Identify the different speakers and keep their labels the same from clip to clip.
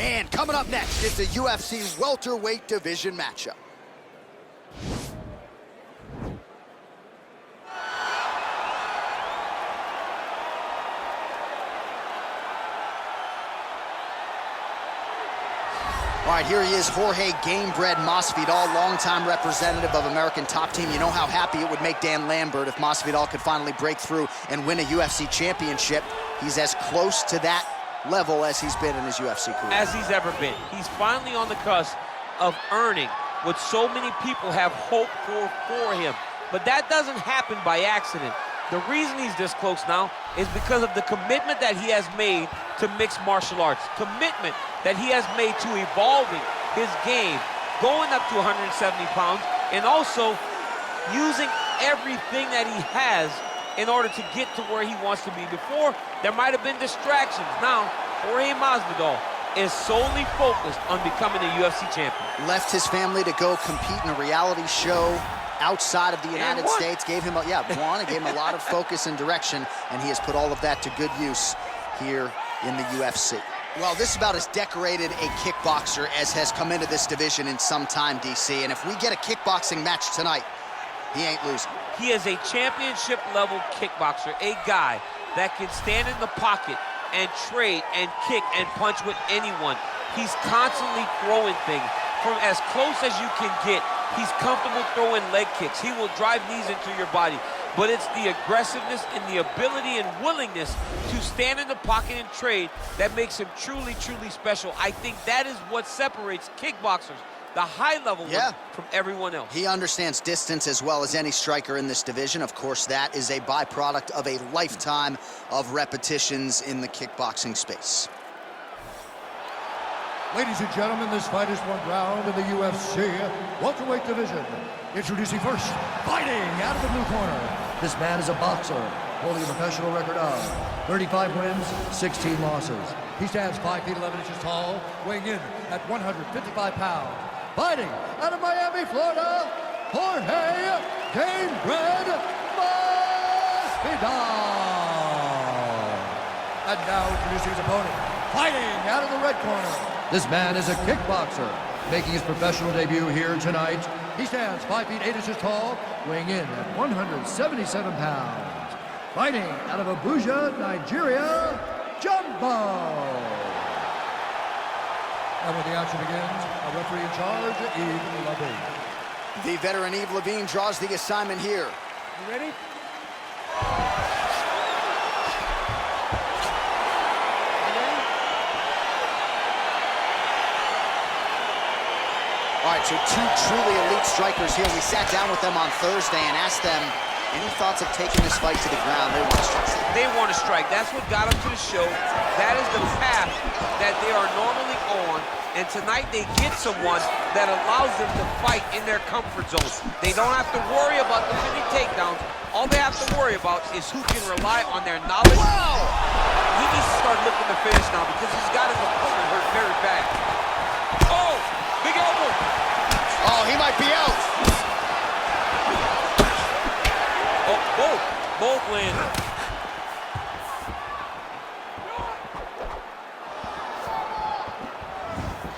Speaker 1: And coming up next is the UFC welterweight division matchup. All right, here he is, Jorge Gamebred Masvidal, longtime representative of American Top Team. You know how happy it would make Dan Lambert if Masvidal could finally break through and win a UFC championship. He's as close to that level as he's been in his UFC career.
Speaker 2: As he's ever been. He's finally on the cusp of earning what so many people have hoped for him. But that doesn't happen by accident. The reason he's this close now is because of the commitment that he has made to mixed martial arts. Commitment that he has made to evolving his game, going up to 170 pounds, and also using everything that he has in order to get to where he wants to be. Before, there might have been distractions. Now, Jorge Masvidal is solely focused on becoming a UFC champion.
Speaker 1: Left his family to go compete in a reality show outside of the United States, gave him, won and gave him a lot of focus and direction, and he has put all of that to good use here in the UFC. Well, this is about as decorated a kickboxer as has come into this division in some time, DC, and if we get a kickboxing match tonight, he ain't losing.
Speaker 2: He is a championship-level kickboxer, a guy that can stand in the pocket and trade and kick and punch with anyone. He's constantly throwing things from as close as you can get. He's comfortable throwing leg kicks. He will drive knees into your body. But it's the aggressiveness and the ability and willingness to stand in the pocket and trade that makes him truly, truly special. I think that is what separates kickboxers, the high-level one, from everyone else.
Speaker 1: He understands distance as well as any striker in this division. Of course, that is a byproduct of a lifetime of repetitions in the kickboxing space.
Speaker 3: Ladies and gentlemen, this fight is one round in the UFC welterweight division. Introducing first, fighting out of the blue corner. This man is a boxer, holding a professional record of 35 wins, 16 losses. He stands 5 feet 11 inches tall, weighing in at 155 pounds. Fighting out of Miami, Florida, Jorge Gamebred Masvidal. And now introducing his opponent, fighting out of the red corner. This man is a kickboxer, making his professional debut here tonight. He stands 5 feet 8 inches tall, weighing in at 177 pounds. Fighting out of Abuja, Nigeria, Jumbo. And when the action begins, our referee in charge, Yves Levine.
Speaker 1: The veteran Yves Levine draws the assignment here.
Speaker 2: You ready?
Speaker 1: All right, so two truly elite strikers here. We sat down with them on Thursday and asked them any thoughts of taking this fight to the ground. They want to strike.
Speaker 2: They want to strike. That's what got them to the show. That is the path that they are normally on. And tonight they get someone that allows them to fight in their comfort zone. They don't have to worry about the many takedowns. All they have to worry about is who can rely on their knowledge.
Speaker 1: Wow!
Speaker 2: He needs to start looking to finish now because he's got his opponent hurt very bad. Oh, big elbow.
Speaker 1: Oh, he might be out.
Speaker 2: Oh, both landed.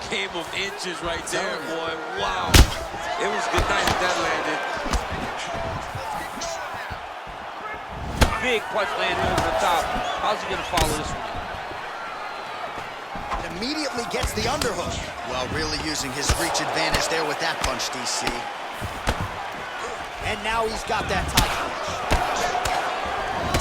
Speaker 2: Game of inches right there, boy. Wow. It was good night if that landed. Big punch landed over the top. How's he gonna follow this one?
Speaker 1: Immediately gets the underhook. Well, really using his reach advantage there with that punch, DC. And now he's got that tie punch.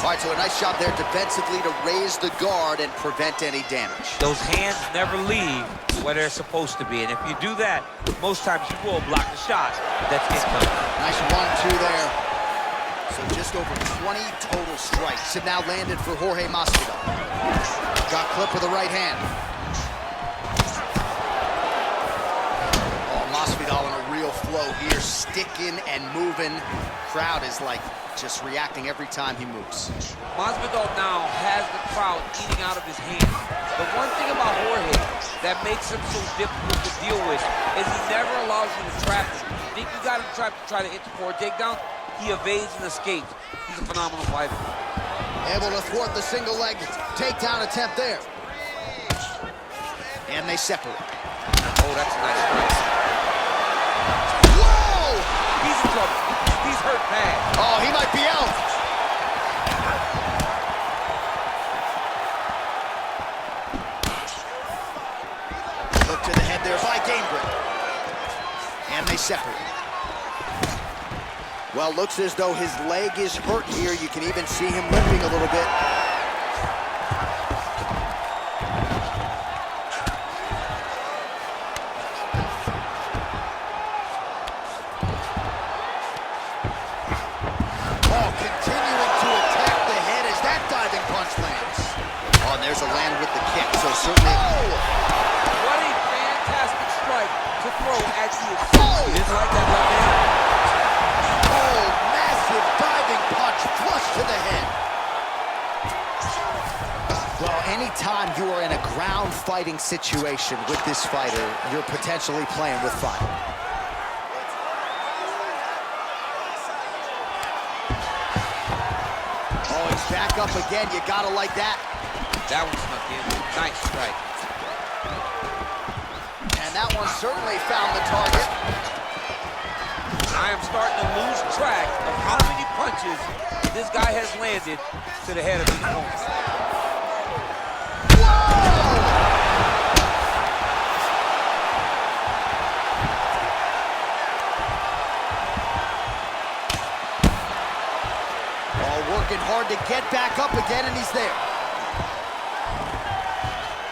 Speaker 1: All right, so a nice job there defensively to raise the guard and prevent any damage.
Speaker 2: Those hands never leave where they're supposed to be, and if you do that, most times you will block the shot. That's incoming.
Speaker 1: Nice 1-2 there. So just over 20 total strikes have now landed for Jorge Masvidal. Got clip with the right hand. Masvidal in a real flow here, sticking and moving. Crowd is like just reacting every time he moves.
Speaker 2: Masvidal now has the crowd eating out of his hands. The one thing about Jorge that makes him so difficult to deal with is he never allows you to trap him. You think you got him trapped to try to hit the forward takedown? He evades and escapes. He's a phenomenal fighter.
Speaker 1: Able to thwart the single leg takedown attempt there. And they separate.
Speaker 2: Oh, that's a nice strike.
Speaker 1: Whoa!
Speaker 2: He's in trouble. He's hurt bad.
Speaker 1: Oh, he might be out. Look to the head there by Gainbridge. And they separate. Well, looks as though his leg is hurt here. You can even see him limping a little bit. Oh, continuing to attack the head as that diving punch lands. Oh, and there's a land with the kick, so certainly... Oh!
Speaker 2: What a fantastic strike to throw at the extreme. He didn't like that left hand.
Speaker 1: Oh, massive diving punch flush to the head. Well, anytime you are in a ground fighting situation with this fighter, you're potentially playing with fire. Oh, he's back up again. You gotta like that.
Speaker 2: That one snuck in. Nice strike.
Speaker 1: And that one certainly found the target.
Speaker 2: I am starting to lose track of how many punches this guy has landed to the head of his opponent. Working hard to get back up again, and he's there.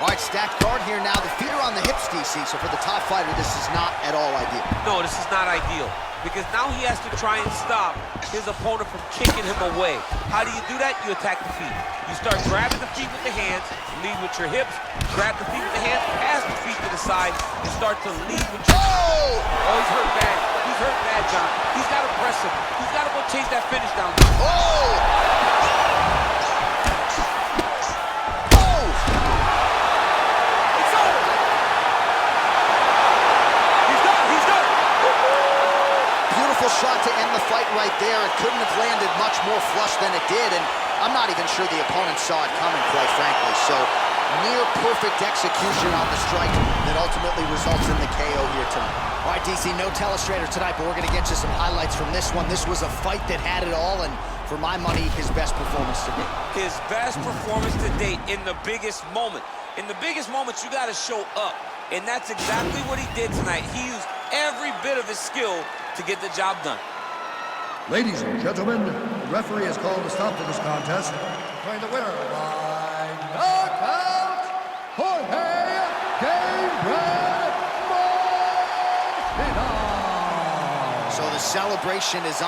Speaker 2: All right, stacked guard here now. The feet are on the hips, DC, so for the top fighter, this is not at all ideal. No, this is not ideal, because now he has to try and stop his opponent from kicking him away. How do you do that? You attack the feet. You start grabbing the feet with the hands, lead with your hips, grab the feet with the hands, pass the feet to the side, and start to lead with your... Oh, he's hurt bad. He's hurt bad, John. He's got to press him. He's got to go chase that finish down.
Speaker 1: Oh! Shot to end the fight right there. It couldn't have landed much more flush than it did, and I'm not even sure the opponent saw it coming, quite frankly. So near perfect execution on the strike that ultimately results in the KO here tonight. All right, DC, no telestrator tonight, but we're going to get you some highlights from this one. This was a fight that had it all, and for my money, his best performance to date.
Speaker 2: His best performance to date in the biggest moment. In the biggest moments, you got to show up, and that's exactly what he did tonight. He used every bit of his skill to get the job done.
Speaker 3: Ladies and gentlemen, the referee has called a stop to this contest. Declaring the winner by knockout, Jorge Masvidal.
Speaker 1: So the celebration is